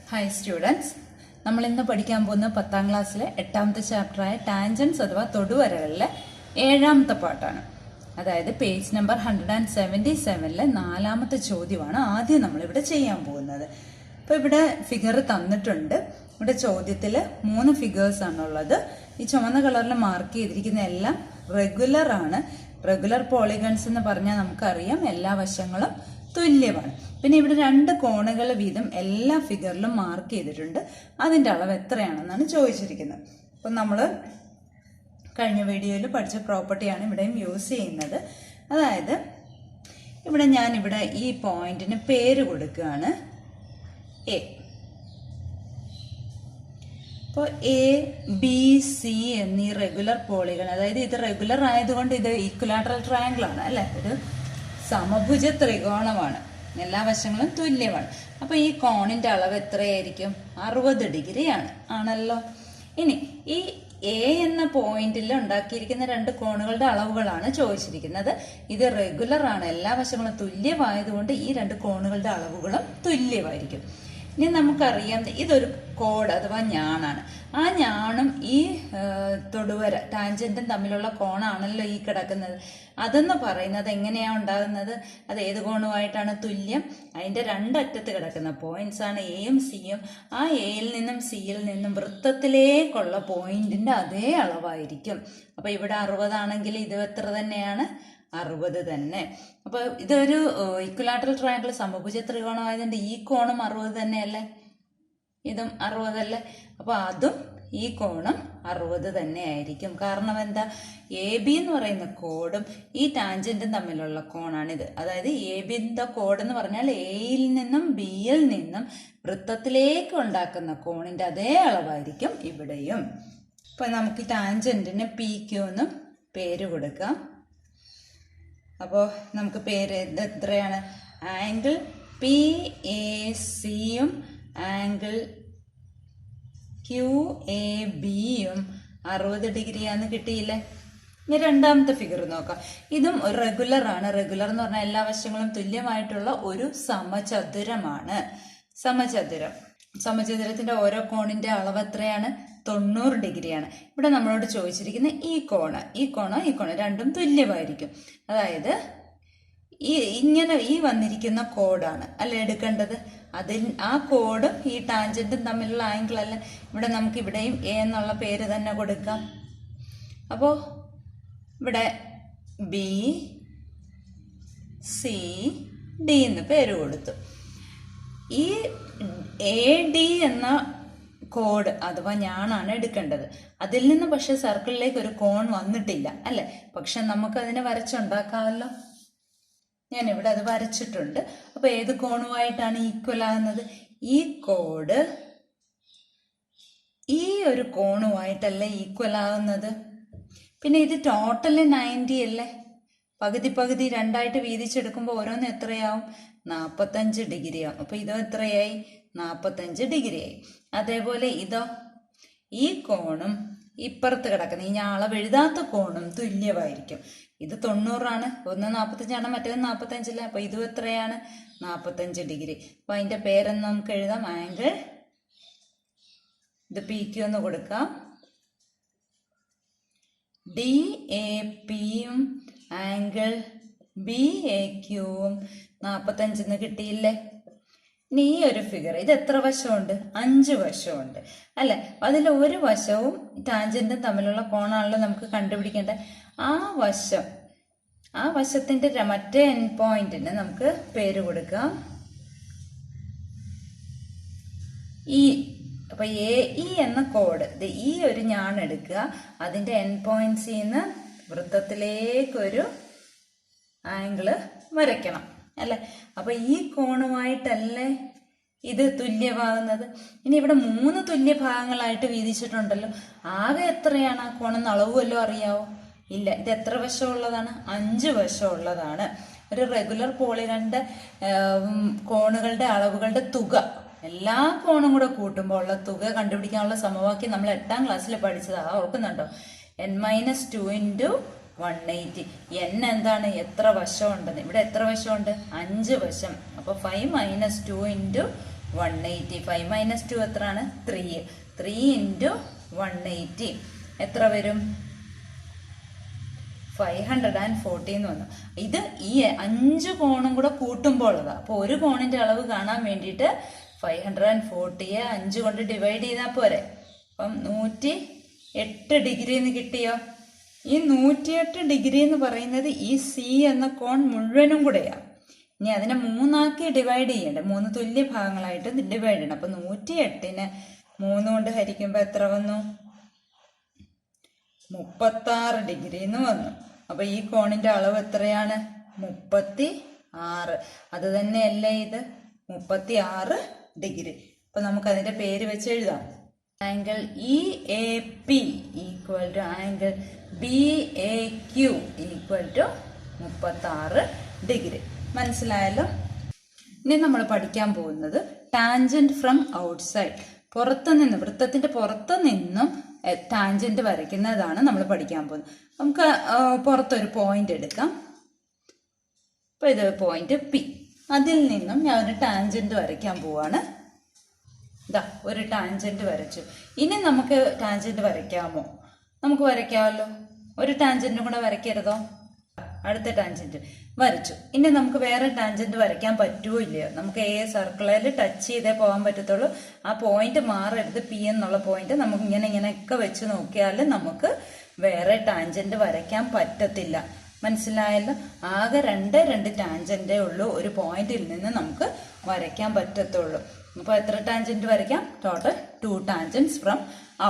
Hi students, നമ്മൾ ഇന്ന് പഠിക്കാൻ പോകുന്ന 10ാം ക്ലാസ്സിലെ 8ാമത്തെ ചാപ്റ്ററായ ടാൻജൻസ് അഥവാ തൊടുവരകളിലെ 7ാമത്തെ പാർട്ടാണ്. അതായത് പേജ് നമ്പർ 177-ലെ 4ാമത്തെ ചോദ്യമാണ് ആദ്യം നമ്മളിവിടെ ചെയ്യാൻ പോകുന്നത്. അപ്പോൾ ഇവിടെ ഫിഗർ തന്നിട്ടുണ്ട്. ഇവിടെ ചോദ്യത്തിൽ 3 ഫിഗേഴ്സ് ആണുള്ളത്. ഈ ചുവന്ന കളറിൽ മാർക്ക് ചെയ്തിരിക്കുന്ന എല്ലാം റെഗുലർ ആണ്. റെഗുലർ പോളിഗൺസ് എന്ന് പറഞ്ഞാൽ നമുക്കറിയാം എല്ലാ വശങ്ങളും തുല്യമാണ്. പിന്നെ ഇവിടെ 2 കോണുകൾ വീതം എല്ലാ ഫിഗറിലും മാർക്ക് ചെയ്തിട്ടുണ്ട്. അതിൻ്റെ അളവ് എത്രയാണെന്നാണ് ചോദിച്ചിരിക്കുന്നത്. അപ്പം നമ്മൾ കഴിഞ്ഞ വീഡിയോയിൽ പഠിച്ച പ്രോപ്പർട്ടിയാണ് ഇവിടെയും യൂസ് ചെയ്യുന്നത്. അതായത് ഞാനിവിടെ ഈ പോയിന്റിന് പേര് കൊടുക്കുകയാണ് എ. അപ്പോൾ എ ബി സി എന്നീ റെഗുലർ പോളിഗൺ, അതായത് ഇത് റെഗുലർ ആയതുകൊണ്ട് ഇത് ഈക്വലാറ്ററൽ ട്രയാങ്കിൾ ആണ് അല്ലെ, ഒരു സമഭുജ ത്രികോണമാണ്, എല്ലാ വശങ്ങളും തുല്യമാണ്. അപ്പൊ ഈ കോണിന്റെ അളവ് എത്രയായിരിക്കും? 60 ഡിഗ്രി ആണല്ലോ. ഇനി ഈ എ എന്ന പോയിന്റിൽ ഉണ്ടാക്കിയിരിക്കുന്ന 2 കോണുകളുടെ അളവുകളാണ് ചോദിച്ചിരിക്കുന്നത്. ഇത് റെഗുലർ ആണ്, എല്ലാ വശങ്ങളും തുല്യമായതുകൊണ്ട് ഈ 2 കോണുകളുടെ അളവുകളും തുല്യമായിരിക്കും. ഇനി നമുക്കറിയാം ഇതൊരു കോഡ് അഥവാ ഞാണാണ്. ആ ഞാണും ഈ തൊടുവര ടാൻജന്റും തമ്മിലുള്ള കോണാണല്ലോ ഈ കിടക്കുന്നത്. അതെന്ന് പറയുന്നത് എങ്ങനെയാ ഉണ്ടാകുന്നത്? അത് ഏത് കോണുമായിട്ടാണ് തുല്യം? അതിന്റെ 2 അറ്റത്ത് കിടക്കുന്ന പോയിന്റ്സ് ആണ് എയും സിയും. ആ എയിൽ നിന്നും സിയിൽ നിന്നും വൃത്തത്തിലേക്കുള്ള പോയിന്റിന്റെ അതേ അളവായിരിക്കും. അപ്പൊ ഇവിടെ 60 ആണെങ്കിൽ ഇത് എത്ര തന്നെയാണ്? 60 തന്നെ. അപ്പൊ ഇതൊരു ഇക്വലാറ്ററൽ ട്രയാങ്കിൾ സമഭുജ ത്രികോണം ആയതുകൊണ്ട് ഈ കോണും 60 തന്നെയല്ലേ, ഇതും 60 അല്ലേ. അപ്പൊ അതും ഈ കോണും 60 തന്നെ ആയിരിക്കും. കാരണം എന്താ? എ ബി എന്ന് പറയുന്ന കോഡും ഈ ടാൻജന്റും തമ്മിലുള്ള കോണാണിത്. അതായത് എ ബിന്റെ കോഡ് എന്ന് പറഞ്ഞാൽ എയിൽ നിന്നും ബിയിൽ നിന്നും വൃത്തത്തിലേക്ക് ഉണ്ടാക്കുന്ന കോണിന്റെ അതേ അളവായിരിക്കും ഇവിടെയും. അപ്പൊ നമുക്ക് ടാൻജന്റിന് പി ക്യൂ എന്നും പേര് കൊടുക്കാം. അപ്പോൾ നമുക്ക് പേര് എത്രയാണ്? ആംഗിൾ പി എ സിയും ആംഗിൾ ക്യു എ ബിയും 60 ഡിഗ്രിയാന്ന് കിട്ടിയില്ലേ. ഇനി 2ാമത്തെ ഫിഗർ നോക്കാം. ഇതും ഒരു റെഗുലർ ആണ്. റെഗുലർ എന്ന് പറഞ്ഞാൽ എല്ലാ വശങ്ങളും തുല്യമായിട്ടുള്ള ഒരു സമചതുരമാണ്. സമചതുരത്തിന്റെ ഓരോ കോണിന്റെ അളവ് എത്രയാണ്? 90 ഡിഗ്രിയാണ്. ഇവിടെ നമ്മളോട് ചോദിച്ചിരിക്കുന്ന ഈ കോണ് രണ്ടും തുല്യമായിരിക്കും. അതായത് ഈ വന്നിരിക്കുന്ന കോഡാണ് അല്ലെ എടുക്കേണ്ടത്. ആ കോഡും ഈ ടാൻജന്റും തമ്മിലുള്ള ആംഗിൾ അല്ല. ഇവിടെ നമുക്ക് ഇവിടെയും എ എന്നുള്ള പേര് തന്നെ കൊടുക്കാം. അപ്പോ ഇവിടെ ബി സി ഡി എന്ന് പേര് കൊടുത്തു. ഈ എ ഡി എന്ന കോഡ് അഥവാ ഞാനാണ് എടുക്കേണ്ടത്. അതിൽ നിന്ന് പക്ഷെ സർക്കിളിലേക്ക് ഒരു കോൺ വന്നിട്ടില്ല അല്ലെ. പക്ഷെ നമുക്ക് അതിനെ വരച്ചുണ്ടാക്കാമല്ലോ. ഞാൻ ഇവിടെ അത് വരച്ചിട്ടുണ്ട്. അപ്പൊ ഏത് കോണുമായിട്ടാണ് ഈക്വൽ ആകുന്നത്? ഈ കോഡ് ഈ ഒരു കോണുമായിട്ടല്ലേ ഈക്വൽ ആകുന്നത്. പിന്നെ ഇത് ടോട്ടല് 90 അല്ലേ. പകുതി 2ആയിട്ട് വീതിച്ചെടുക്കുമ്പോൾ ഓരോന്നും എത്രയാവും? 45 ഡിഗ്രി ആവും. അപ്പൊ ഇതോ എത്രയായി? 45 ഡിഗ്രി ആയി. അതേപോലെ ഇതോ ഈ കോണും ഇപ്പുറത്ത് കിടക്കുന്ന ഈ ഞാൻ അളവ് എഴുതാത്ത കോണും തുല്യമായിരിക്കും. ഇത് 90 ആണ്, ഒന്ന് 45 മറ്റേത് 45 അല്ലേ. അപ്പൊ ഇതും എത്രയാണ്? 45 ഡിഗ്രി. അപ്പൊ അതിന്റെ പേരെന്ന് നമുക്ക് എഴുതാം ആംഗിൾ, ഇത് പി ക്യു എന്ന് കൊടുക്കാം. ഡി എ പിയും ആംഗിൾ ബി എ ക്യൂവും 45 കിട്ടിയില്ലേ. ഇനി ഈ ഒരു ഫിഗർ, ഇത് എത്ര വശമുണ്ട്? 5 വശമുണ്ട് അല്ലെ. അതിൽ ഒരു വശവും ടാൻജന്റും തമ്മിലുള്ള കോണാണല്ലോ നമുക്ക് കണ്ടുപിടിക്കേണ്ടത്. ആ വശത്തിന്റെ മറ്റേ എൻഡ് പോയിന്റിന് നമുക്ക് പേര് കൊടുക്കാം ഇ. അപ്പൊ എ ഇ എന്ന കോഡ് ഈ ഒരു ഞാൻ എടുക്കുക. അതിന്റെ എൻഡ് പോയിന്റ്സിൽ നിന്ന് വൃത്തത്തിലേക്കൊരു ആംഗിള് വരയ്ക്കണം അല്ലെ. അപ്പൊ ഈ കോണുമായിട്ടല്ലേ ഇത് തുല്യമാകുന്നത്. ഇനി ഇവിടെ 3 തുല്യ ഭാഗങ്ങളായിട്ട് വീതിച്ചിട്ടുണ്ടല്ലോ. ആകെ എത്രയാണ് ആ കോണെന്ന് അളവുമല്ലോ അറിയാവോ? ഇല്ല. ഇത് എത്ര വശമുള്ളതാണ്? 5 വശമുള്ളതാണ്. ഒരു റെഗുലർ പോളിഗണിന്റെ കോണുകളുടെ അളവുകളുടെ തുക, എല്ലാ കോണും കൂടെ കൂട്ടുമ്പോൾ ഉള്ള തുക കണ്ടുപിടിക്കാനുള്ള സമവാക്യം നമ്മൾ 8ാം ക്ലാസ്സിൽ പഠിച്ചതാ. ഓർക്കുന്നുണ്ടോ? n-2 × 180. n എന്താണ്? എത്ര വശമുണ്ടെന്ന്. ഇവിടെ എത്ര വശമുണ്ട്? 5 വശം. അപ്പൊ 5 - 2 × 180. 5 മൈനസ് 2 എത്രയാണ്? 3. 3 ഇൻറ്റു 180 എത്ര വരും? 540 എന്ന് വന്നു. ഇത് ഈ 5 കോണും കൂടെ കൂട്ടുമ്പോൾ ഉള്ളതാ. അപ്പൊ ഒരു കോണിന്റെ അളവ് കാണാൻ വേണ്ടിയിട്ട് 540യെ 5 കൊണ്ട് ഡിവൈഡ് ചെയ്താൽ പോരെ. അപ്പം 108 ഡിഗ്രി എന്ന് കിട്ടിയോ? ഈ 108 ഡിഗ്രി എന്ന് പറയുന്നത് ഈ സി എന്ന കോൺ മുഴുവനും കൂടെയാ. ഇനി അതിനെ 3 ഡിവൈഡ് ചെയ്യണ്ടേ? 3 തുല്യ ഭാഗങ്ങളായിട്ട് ഡിവൈഡ് ചെയ്യണം. അപ്പൊ 108നെ 3 കൊണ്ട് ഹരിക്കുമ്പോ എത്ര വന്നു? 36 ഡിഗ്രി എന്ന് വന്നു. അപ്പൊ ഈ കോണിന്റെ അളവ് എത്രയാണ്? 36. അത് തന്നെയല്ലേ ഇത്? 36 ഡിഗ്രി. അപ്പൊ നമുക്ക് അതിന്റെ പേര് വെച്ച് എഴുതാം. Angle E A P equal to angle B A Q equal to 36 degree. മനസ്സിലായല്ലോ? ഇനി നമ്മൾ പഠിക്കാൻ പോകുന്നത് ടാൻജന്റ് ഫ്രം ഔട്ട്സൈഡ്. പുറത്തുനിന്ന്, വൃത്തത്തിന്റെ പുറത്തു നിന്നും ടാൻജന്റ് വരയ്ക്കുന്നതാണ് നമ്മൾ പഠിക്കാൻ പോകുന്നത്. നമുക്ക് പുറത്തൊരു പോയിന്റ് എടുക്കാം. അപ്പൊ ഇത് പോയിന്റ് പി. അതിൽ നിന്നും ഞാൻ ഒരു ടാൻജന്റ് വരയ്ക്കാൻ പോവാണ്. ഇതാ ഒരു ടാൻജന്റ് വരച്ചു. ഇനി നമുക്ക് ടാൻജന്റ് വരയ്ക്കാമോ? നമുക്ക് വരയ്ക്കാമല്ലോ. ഒരു ടാൻജന്റും കൂടെ വരയ്ക്കരുതോ? അടുത്ത ടാൻജന്റ് വരച്ചു. ഇനി നമുക്ക് വേറെ ടാൻജന്റ് വരയ്ക്കാൻ പറ്റുമോ ഇല്ലയോ? നമുക്ക് സർക്കിളിൽ ടച്ച് ചെയ്തേ പോകാൻ പറ്റത്തുള്ളൂ. ആ പോയിന്റ് മാറരുത്. പി എന്നുള്ള പോയിന്റ് നമുക്ക് ഇങ്ങനെയൊക്കെ വെച്ച് നോക്കിയാൽ നമുക്ക് വേറെ ടാൻജന്റ് വരയ്ക്കാൻ പറ്റത്തില്ല. മനസ്സിലായല്ലോ? ആകെ രണ്ട് ടാൻജന്റേ ഉള്ളൂ ഒരു പോയിന്റിൽ നിന്ന് നമുക്ക് വരയ്ക്കാൻ പറ്റത്തുള്ളൂ. അപ്പൊ എത്ര ടാൻജന്റ് വരയ്ക്കാം? Total 2 tangents from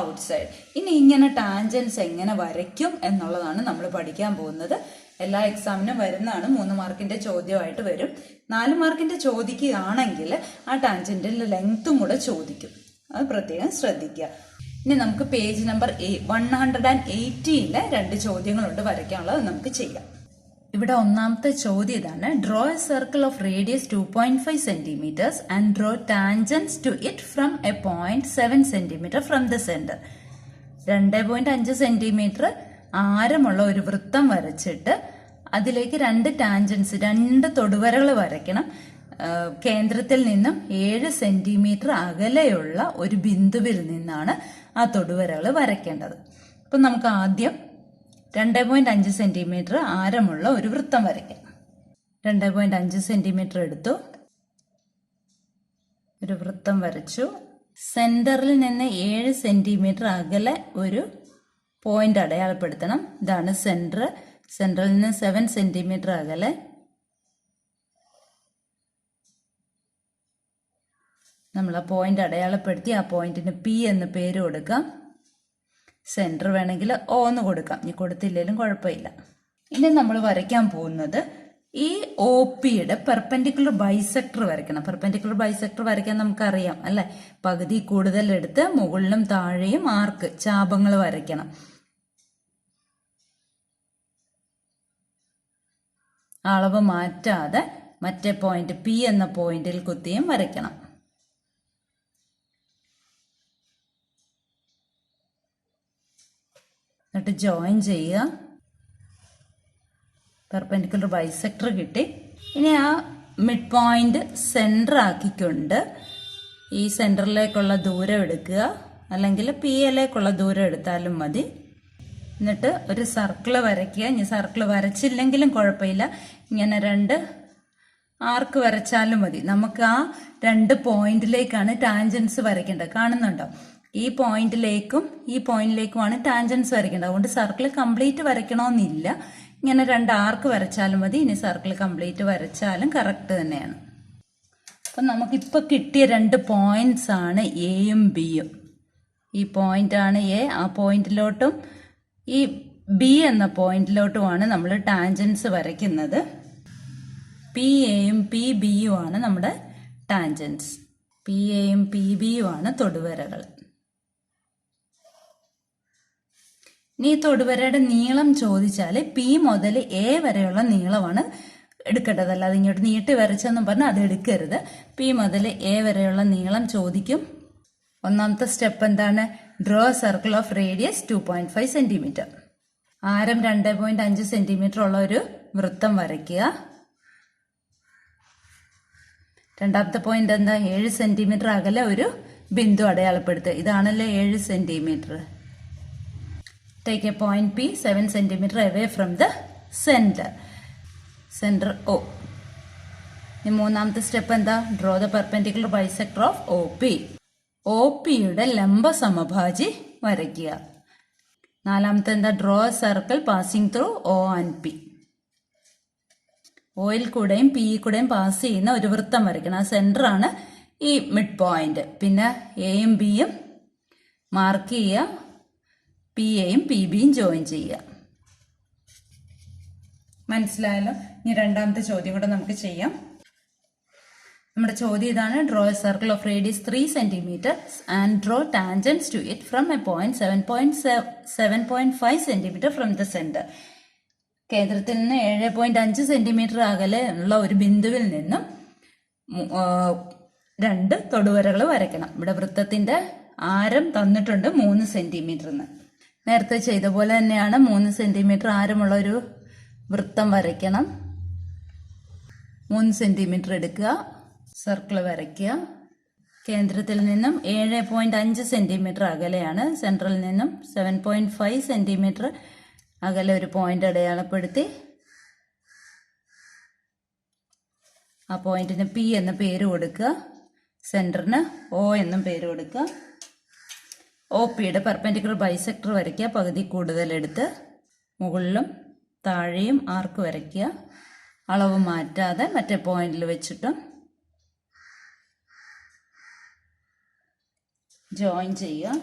outside. ഇനി ഇങ്ങനെ ടാൻജന്റ്സ് എങ്ങനെ വരയ്ക്കും എന്നുള്ളതാണ് നമ്മൾ പഠിക്കാൻ പോകുന്നത്. എല്ലാ എക്സാമിനും വരുന്നതാണ്. 3 മാർക്കിന്റെ ചോദ്യമായിട്ട് വരും. 4 മാർക്കിന്റെ ചോദിക്കുകയാണെങ്കിൽ ആ ടാൻജന്റിന്റെ ലെങ്ത്തും കൂടെ ചോദിക്കും. അത് പ്രത്യേകം ശ്രദ്ധിക്കുക. ഇനി നമുക്ക് പേജ് നമ്പർ 180-ലെ 2 ചോദ്യങ്ങളുണ്ട് വരയ്ക്കാനുള്ളത്. നമുക്ക് ചെയ്യാം. ഇവിടെ ഒന്നാമത്തെ ചോദ്യം ഇതാണ്. Draw a circle of radius 2.5 centimetres and draw tangents to it from a point 7 centimetre from the centre. 2.5 centimetre ആരമുള്ള ഒരു വൃത്തം വരച്ചിട്ട് അതിലേക്ക് 2 ടാൻജൻസ്, 2 തൊടുവരകൾ വരയ്ക്കണം. കേന്ദ്രത്തിൽ നിന്നും 7 സെന്റിമീറ്റർ അകലെയുള്ള ഒരു ബിന്ദുവിൽ നിന്നാണ് ആ തൊടുവരകൾ വരയ്ക്കേണ്ടത്. അപ്പം നമുക്ക് ആദ്യം 2.5 സെന്റിമീറ്റർ ആരമുള്ള ഒരു വൃത്തം വരയ്ക്കാം. 2.5 സെന്റിമീറ്റർ എടുത്തു, ഒരു വൃത്തം വരച്ചു. സെന്ററിൽ നിന്ന് 7 സെന്റിമീറ്റർ അകലെ ഒരു പോയിന്റ് അടയാളപ്പെടുത്തണം. ഇതാണ് സെന്റർ. സെന്ററിൽ നിന്ന് 7 സെന്റിമീറ്റർ അകലെ നമ്മൾ ആ പോയിന്റ് അടയാളപ്പെടുത്തി ആ പോയിന്റിന് പി എന്ന് പേര് കൊടുക്കാം. സെന്റർ വേണമെങ്കിൽ O എന്ന് കൊടുക്കാം. ഇനി കൊടുത്തില്ലെങ്കിലും കുഴപ്പമില്ല. ഇനി നമ്മൾ വരയ്ക്കാൻ പോകുന്നത് ഈ ഒ പിയുടെ പെർപെൻഡിക്കുലർ ബൈസെക്ടർ വരയ്ക്കണം. പെർപെൻഡിക്കുലർ ബൈസെക്ടർ വരയ്ക്കാൻ നമുക്കറിയാം അല്ലെ? പകുതി കൂടുതൽ എടുത്ത് മുകളിലും താഴെയും ആർക്ക്, ചാപങ്ങൾ വരയ്ക്കണം. അളവ് മാറ്റാതെ മറ്റേ പോയിന്റ് പി എന്ന പോയിന്റിൽ കുത്തിയും വരയ്ക്കണം. എന്നിട്ട് ജോയിൻ ചെയ്യുക. പെർപെൻഡിക്കുലർ ബൈസെക്ടർ കിട്ടി. ഇനി ആ മിഡ് പോയിന്റ് സെന്റർ ആക്കിക്കൊണ്ട് ഈ സെന്ററിലേക്കുള്ള ദൂരം എടുക്കുക, അല്ലെങ്കിൽ പി യിലേക്കുള്ള ദൂരം എടുത്താലും മതി. എന്നിട്ട് ഒരു സർക്കിള് വരയ്ക്കുക. ഇനി സർക്കിൾ വരച്ചില്ലെങ്കിലും കുഴപ്പമില്ല, ഇങ്ങനെ 2 ആർക്ക് വരച്ചാലും മതി. നമുക്ക് ആ 2 പോയിന്റിലേക്കാണ് ടാൻജൻസ് വരയ്ക്കേണ്ടത്. കാണുന്നുണ്ടോ? ഈ പോയിന്റിലേക്കും ഈ പോയിന്റിലേക്കുമാണ് ടാൻജൻസ് വരയ്ക്കേണ്ടത്. അതുകൊണ്ട് സർക്കിൾ കംപ്ലീറ്റ് വരയ്ക്കണമെന്നില്ല, ഇങ്ങനെ 2 ആർക്ക് വരച്ചാലും മതി. ഇനി സർക്കിൾ കംപ്ലീറ്റ് വരച്ചാലും കറക്റ്റ് തന്നെയാണ്. അപ്പം നമുക്കിപ്പോൾ കിട്ടിയ 2 പോയിന്റ്സ് ആണ് എയും ബിയും. ഈ പോയിന്റാണ് എ. ആ പോയിന്റിലോട്ടും ഈ ബി എന്ന പോയിന്റിലോട്ടുമാണ് നമ്മൾ ടാൻജൻസ് വരയ്ക്കുന്നത്. പി എയും പി ബിയും ആണ് നമ്മുടെ ടാൻജൻസ്. പി എയും പി ബിയും ആണ് തൊടുവരകൾ. ഇനി തൊടുവരയുടെ നീളം ചോദിച്ചാൽ പി മുതൽ എ വരെയുള്ള നീളമാണ് എടുക്കേണ്ടത്. അല്ലാതെ ഇങ്ങോട്ട് നീട്ടി വരച്ചെന്നും പറഞ്ഞാൽ അത് എടുക്കരുത്. പി മുതൽ എ വരെയുള്ള നീളം ചോദിക്കും. ഒന്നാമത്തെ സ്റ്റെപ്പ് എന്താണ്? Draw circle of radius 2.5 centimetre. ആരം 2.5 സെന്റിമീറ്റർ ഉള്ള ഒരു വൃത്തം വരയ്ക്കുക. രണ്ടാമത്തെ പോയിന്റ് എന്താ? 7 സെന്റിമീറ്റർ അകലെ ഒരു ബിന്ദു അടയാളപ്പെടുത്തുക. ഇതാണല്ലോ 7 centimetre. Take a point P 7 centimetre away from the centre. Centre O. ഇനി മൂന്നാമത്തെ സ്റ്റെപ്പ് എന്താ? Draw the perpendicular bisector of O P. O പിയുടെ ലംബ സമഭാജി വരയ്ക്കുക. നാലാമത്തെ എന്താ? Draw a circle passing through O and P. ഒയിൽ കൂടെയും പി കൂടെയും പാസ് ചെയ്യുന്ന ഒരു വൃത്തം വരയ്ക്കണം. ആ സെന്റർ ആണ് ഈ മിഡ് പോയിന്റ്. പിന്നെ എയും ബിയും മാർക്ക് ചെയ്യുക, പി എയും പി ബിയും ജോയിൻ ചെയ്യുക. മനസ്സിലായല്ലോ? ഇനി രണ്ടാമത്തെ ചോദ്യം കൂടെ നമുക്ക് ചെയ്യാം. നമ്മുടെ ചോദ്യം ഇതാണ്: draw a circle of radius 3 centimetre and draw tangents to it from a point 7.5 centimetre from the centre. കേന്ദ്രത്തിൽ നിന്ന് 7.5 സെന്റിമീറ്റർ അകലെ ഉള്ള ഒരു ബിന്ദുവിൽ നിന്നും 2 തൊടുവരകൾ വരയ്ക്കണം. ഇവിടെ വൃത്തത്തിന്റെ ആരം തന്നിട്ടുണ്ട് 3 സെന്റിമീറ്റർ. നേരത്തെ ചെയ്ത പോലെ തന്നെയാണ്. 3 സെന്റിമീറ്റർ ആരമുള്ള ഒരു വൃത്തം വരയ്ക്കണം. 3 സെന്റിമീറ്റർ എടുക്കുക, സർക്കിൾ വരയ്ക്കുക. കേന്ദ്രത്തിൽ നിന്നും 7.5 സെന്റിമീറ്റർ അകലെയാണ്. സെൻട്രൽ നിന്നും 7.5 സെന്റിമീറ്റർ അകലെ ഒരു പോയിന്റ് അടയാളപ്പെടുത്തി ആ പോയിന്റിന് പി എന്ന പേര് കൊടുക്കുക. സെന്ററിന് ഒ എന്നും പേര് കൊടുക്കുക. ഒ പിയുടെ പെർപെൻഡിക്കുലർ ബൈസെക്ടർ വരയ്ക്കുക. പകുതി കൂടുതൽ എടുത്ത് മുകളിലും താഴെയും ആർക്ക് വരയ്ക്കുക. അളവ് മാറ്റാതെ മറ്റേ പോയിന്റിൽ വെച്ചിട്ടും ജോയിൻ ചെയ്യുക.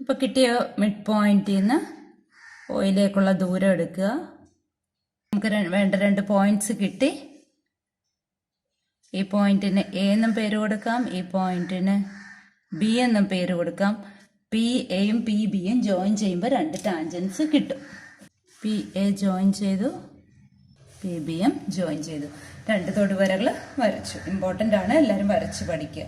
ഇപ്പൊ കിട്ടിയ മിഡ് പോയിന്റിൽ നിന്ന് ഒയിലേക്കുള്ള ദൂരം എടുക്കുക. നമുക്ക് വേണ്ട 2 പോയിന്റ്സ് കിട്ടി. ഈ പോയിന്റിന് എ എന്നും പേര് കൊടുക്കാം, ഈ പോയിന്റിന് ബി എന്നും പേര് കൊടുക്കാം. പി എയും പി ബിയും ജോയിൻ ചെയ്യുമ്പോൾ 2 ടാൻജൻസ് കിട്ടും. പി എ ജോയിൻ ചെയ്തു, പി ബിയും ജോയിൻ ചെയ്തു. 2 തൊടുവരകൾ വരച്ചു. ഇമ്പോർട്ടൻ്റ് ആണ്, എല്ലാവരും വരച്ച് പഠിക്കുക.